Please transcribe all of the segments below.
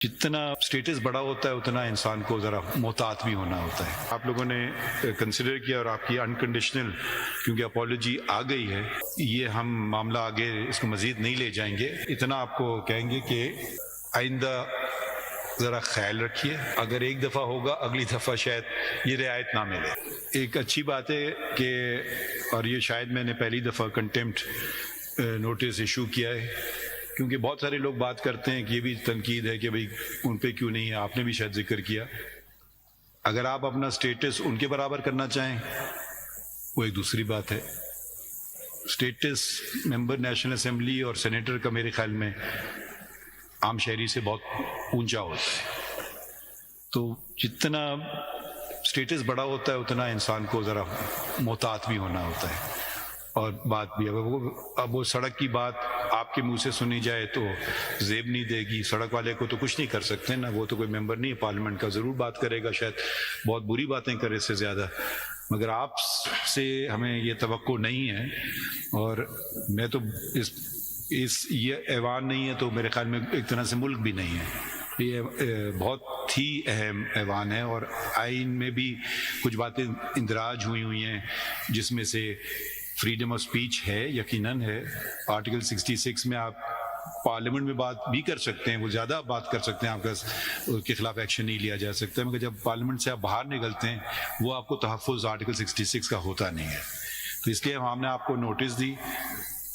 जितना स्टेटस बड़ा होता है उतना इंसान को ज़रा मोहतात भी होना होता है। आप लोगों ने कंसिडर किया और आपकी अनकंडीशनल क्योंकि अपॉलॉजी आ गई है, ये हम मामला आगे इसको मज़ीद नहीं ले जाएंगे। इतना आपको कहेंगे कि आइंदा ज़रा ख्याल रखिए, अगर एक दफ़ा होगा अगली दफ़ा शायद ये रियायत ना मिले। एक अच्छी बात है कि और ये शायद मैंने पहली दफ़ा कंटेम्प्ट नोटिस इशू किया है, क्योंकि बहुत सारे लोग बात करते हैं कि ये भी तनकीद है कि भाई उन पे क्यों नहीं है, आपने भी शायद जिक्र किया। अगर आप अपना स्टेटस उनके बराबर करना चाहें वो एक दूसरी बात है। स्टेटस मेंबर नेशनल असेंबली और सेनेटर का मेरे ख्याल में आम शहरी से बहुत ऊंचा होता है, तो जितना स्टेटस बड़ा होता है उतना इंसान को ज़रा मोहतात भी होना होता है। और बात भी अब वो सड़क की बात आपके मुंह से सुनी जाए तो जेब नहीं देगी। सड़क वाले को तो कुछ नहीं कर सकते ना, वो तो कोई मेंबर नहीं है पार्लियामेंट का, ज़रूर बात करेगा, शायद बहुत बुरी बातें करे इससे ज़्यादा, मगर आप से हमें ये तवक्को नहीं है। और मैं तो ये ऐवान नहीं है तो मेरे ख्याल में एक तरह से मुल्क भी नहीं है। ये बहुत ही अहम ऐवान है और आइन में भी कुछ बातें इंदराज हुई हैं जिसमें से फ्रीडम ऑफ स्पीच है, यकीनन है। आर्टिकल 66 में आप पार्लियामेंट में बात भी कर सकते हैं, वो ज़्यादा बात कर सकते हैं, आपका उसके खिलाफ एक्शन नहीं लिया जा सकता, मगर जब पार्लियामेंट से आप बाहर निकलते हैं वो आपको तहफ़्फ़ुज़ आर्टिकल 66 का होता नहीं है। तो इसलिए हमने आपको नोटिस दी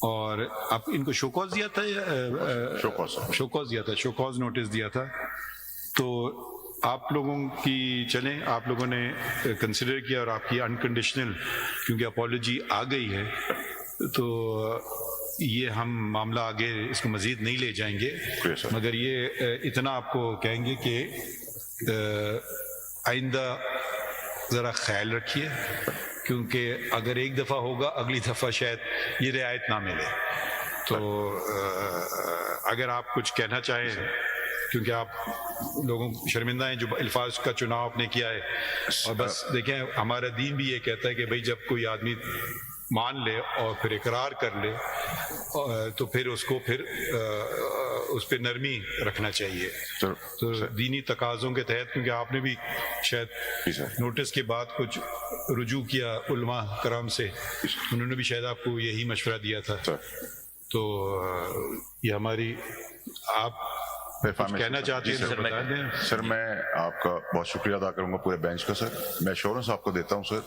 और आप इनको शोकॉज दिया था, शोकॉज नोटिस दिया था। तो आप लोगों की चलें, आप लोगों ने कंसिडर किया और आपकी अनकंडीशनल क्योंकि अपॉलॉजी आ गई है, तो ये हम मामला आगे इसको मज़ीद नहीं ले जाएंगे, मगर ये इतना आपको कहेंगे कि आइंदा ज़रा ख्याल रखिए, क्योंकि अगर एक दफ़ा होगा अगली दफ़ा शायद ये रियायत ना मिले। तो अगर आप कुछ कहना चाहें, क्योंकि आप लोगों शर्मिंदा हैं जो अल्फाज का चुनाव आपने किया है, और बस देखें हमारा दीन भी ये कहता है कि भाई जब कोई आदमी मान ले और फिर इकरार कर ले तो फिर उसको फिर उस पर नरमी रखना चाहिए। तो दीनी तकाज़ों के तहत, क्योंकि आपने भी शायद नोटिस के बाद कुछ रुजू किया उलमा करम से, उन्होंने भी शायद आपको यही मशवरा दिया था। तो ये हमारी आप कहना चाहते हैं सर, बता दें। सर मैं आपका बहुत शुक्रिया अदा करूंगा पूरे बेंच का सर। मैं एश्योरेंस आपको देता हूं सर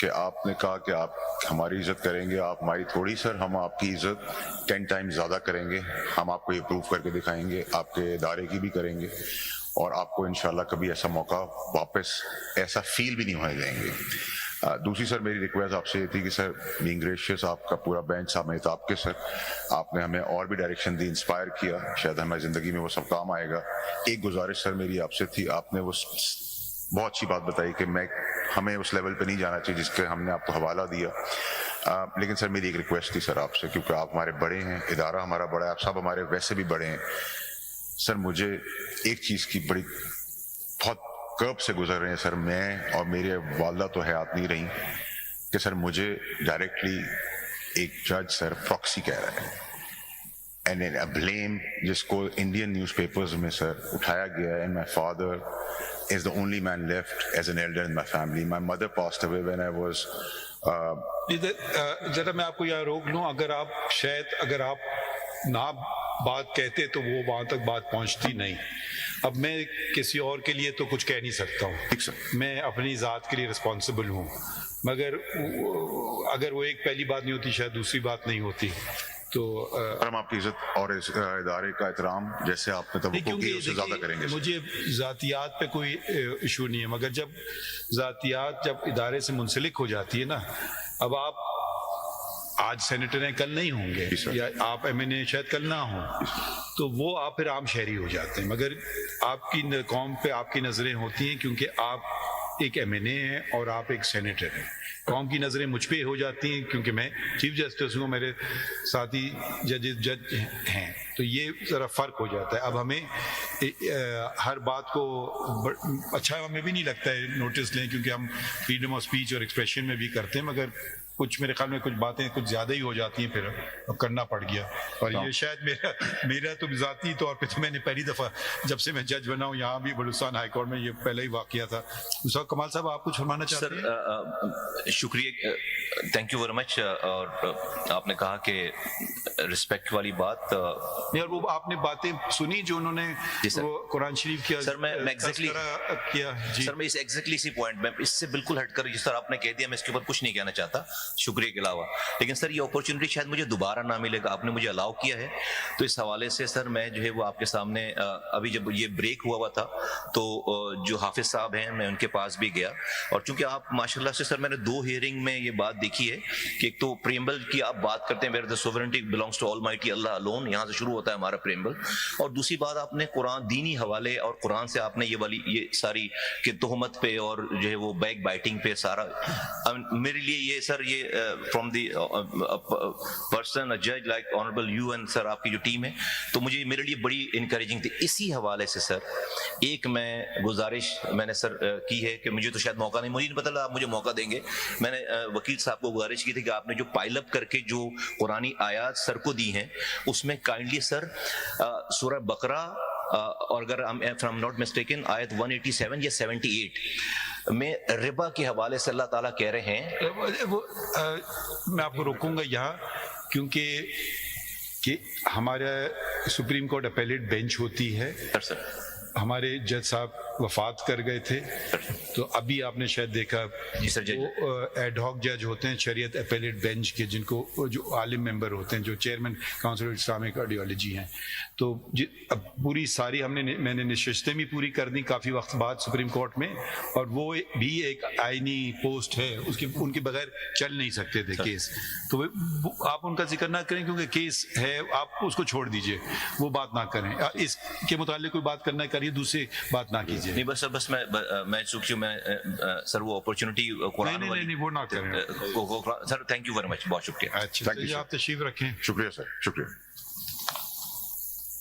कि आपने कहा कि आप हमारी इज्जत करेंगे, आप हमारी थोड़ी सर, हम आपकी इज्जत 10 टाइम्स ज़्यादा करेंगे। हम आपको ये प्रूव करके दिखाएंगे, आपके इदारे की भी करेंगे, और आपको इंशाल्लाह कभी ऐसा मौका वापस ऐसा फील भी नहीं होने देंगे। दूसरी सर मेरी रिक्वेस्ट आपसे ये थी कि सर बीइंग ग्रेशियस, आपका पूरा बेंच समेत आपके सर, आपने हमें और भी डायरेक्शन दी, इंस्पायर किया, शायद हमारी ज़िंदगी में वो सब काम आएगा। एक गुजारिश सर मेरी आपसे थी, आपने वो बहुत अच्छी बात बताई कि हमें उस लेवल पे नहीं जाना चाहिए जिसके हमने आपको हवाला दिया, लेकिन सर मेरी एक रिक्वेस्ट थी सर आपसे, क्योंकि आप हमारे बड़े हैं, इदारा हमारा बड़ा है, आप सब हमारे वैसे भी बड़े हैं सर। मुझे एक चीज़ की बड़ी बहुत कर्ब से गुजर रहे हैं सर, मैं और मेरे वालदा तो हयात नहीं रही, कि सर मुझे डायरेक्टली एक जज सर प्रॉक्सी कह रहा है, एंड ब्लेम जिसको इंडियन न्यूज़पेपर्स में सर उठाया गया है। My father is the only man left as an elder in my family. My mother passed away when I was जरा मैं आपको यहाँ रोक लूँ, अगर आप ना बात कहते तो वो वहां तक बात पहुंचती नहीं। अब मैं किसी और के लिए तो कुछ कह नहीं सकता हूँ, मैं अपनी ज़ात के लिए रिस्पॉन्सिबल हूँ, मगर अगर वो एक पहली बात नहीं होती शायद दूसरी बात नहीं होती। तो हम आपकी इज्जत और इस इदारे का एहतराम जैसे आपने तवक्को की उससे ज़्यादा करेंगे। मुझे ज़ातियात पे कोई इशू नहीं है, मगर जब ज़ातियात जब इदारे से मुंसलिक हो जाती है ना, अब आप आज सेनेटर हैं कल नहीं होंगे, या आप एमएनए शायद कल ना हो, तो वो आप फिर आम शहरी हो जाते हैं। मगर आपकी कौम पे आपकी नज़रें होती हैं क्योंकि आप एक एमएनए हैं और आप एक सेनेटर हैं। कौम की नज़रें मुझ पे हो जाती हैं क्योंकि मैं चीफ जस्टिस हूँ, मेरे साथी जज हैं, तो ये ज़रा फ़र्क हो जाता है। अब हमें हर बात को अच्छा हमें भी नहीं लगता है नोटिस लें, क्योंकि हम फ्रीडम ऑफ स्पीच और एक्सप्रेशन में भी करते हैं, मगर کچھ میرے خیال میں کچھ باتیں کچھ زیادہ ہی ہو جاتی ہیں، پھر اب کرنا پڑ گیا. اور یہ شاید میرا تو ذاتی طور پہ تو میں نے پہلی دفعہ جب سے میں جج بنا ہوں یہاں بھی بلوچستان ہائی کورٹ میں، یہ پہلا ہی واقعہ تھا. کمال صاحب آپ کچھ فرمانا چاہتے ہیں؟ سر شکریہ، تھینک یو ویری مچ. اور آپ نے کہا کہ رسپیکٹ والی بات، اور وہ آپ نے باتیں سنی جو انہوں نے وہ قرآن شریف کیا سر میں ایگزیکٹلی کیا. جی سر میں اس ایگزیکٹلی اسی پوائنٹ میں اس سے بالکل ہٹ کر جس طرح آپ نے کہہ دیا میں اس کے اوپر کچھ نہیں کہنا چاہتا شکریہ کے علاوہ. لیکن سر یہ اپرچونٹی شاید مجھے دوبارہ نہ ملے گا، آپ نے مجھے الاؤ کیا ہے تو اس حوالے سے سر میں جو ہے وہ آپ کے سامنے ابھی جب یہ بریک ہوا تھا تو جو حافظ صاحب ہیں میں ان کے پاس بھی گیا. اور چونکہ آپ ماشاء اللہ سے سر میں نے 2 ہیئرنگ میں یہ بات دیکھی ہے کہ ایک تو پریمبل کی آپ بات کرتے ہیں where the sovereignty belongs to almighty Allah alone, یہاں سے شروع ہوتا ہے ہمارا پریمبل. اور دوسری بات آپ نے قرآن دینی حوالے اور قرآن سے آپ نے یہ ساری کہ تہمت پہ اور جو ہے وہ بیک بائٹنگ پہ سارا میرے لیے یہ سر یہ فرام دی پرسن جج لائک آنریبل یو اینڈ سر آپ کی جو ٹیم ہے تو مجھے میرے لیے بڑی انکریجنگ تھی. اسی حوالے سے سر ایک میں گزارش میں نے سر کی ہے کہ مجھے تو شاید موقع نہیں، مجھے نہیں پتا آپ مجھے موقع دیں گے. میں نے وکیل صاحب کو گزارش کی تھی کہ آپ نے جو پائل اپ کر کے جو قرآنی آیات سر کو دی ہیں اس میں کائنڈلی سر سورہ بقرہ اور اگر فرام ناٹ مسٹیکن آیت 187 یا 78 میں ربا کے حوالے سے اللہ تعالیٰ کہہ رہے ہیں. میں آپ کو روکوں گا یہاں کیونکہ کہ ہمارا سپریم کورٹ اپیلیٹ بینچ ہوتی ہے، سر ہمارے جج صاحب وفات کر گئے تھے تو ابھی آپ نے شاید دیکھا جی سر جج وہ ایڈ ہاک جج ہوتے ہیں شریعت اپیلیٹ بینچ کے، جن کو جو عالم ممبر ہوتے ہیں جو chairman council of Islamic ideology ہیں. تو اب پوری ساری میں نے نشستیں بھی پوری کر دی کافی وقت بعد سپریم کورٹ میں، اور وہ بھی ایک آئینی پوسٹ ہے، ان کے بغیر چل نہیں سکتے تھے کیس. تو آپ ان کا ذکر نہ کریں کیونکہ کیس ہے، آپ اس کو چھوڑ دیجئے، وہ بات نہ کریں. اس کے متعلق کوئی بات کرنا کریے، دوسری بات نہ کیجیے. نہیں بس میں چونکہ میں سر وہ اپرچونٹی قرآن نہیں وہ نہ کریں سر. تھینک یو ویری مچ، بہت شکریہ. اچھا آپ تشریف رکھیں. شکریہ سر، شکریہ.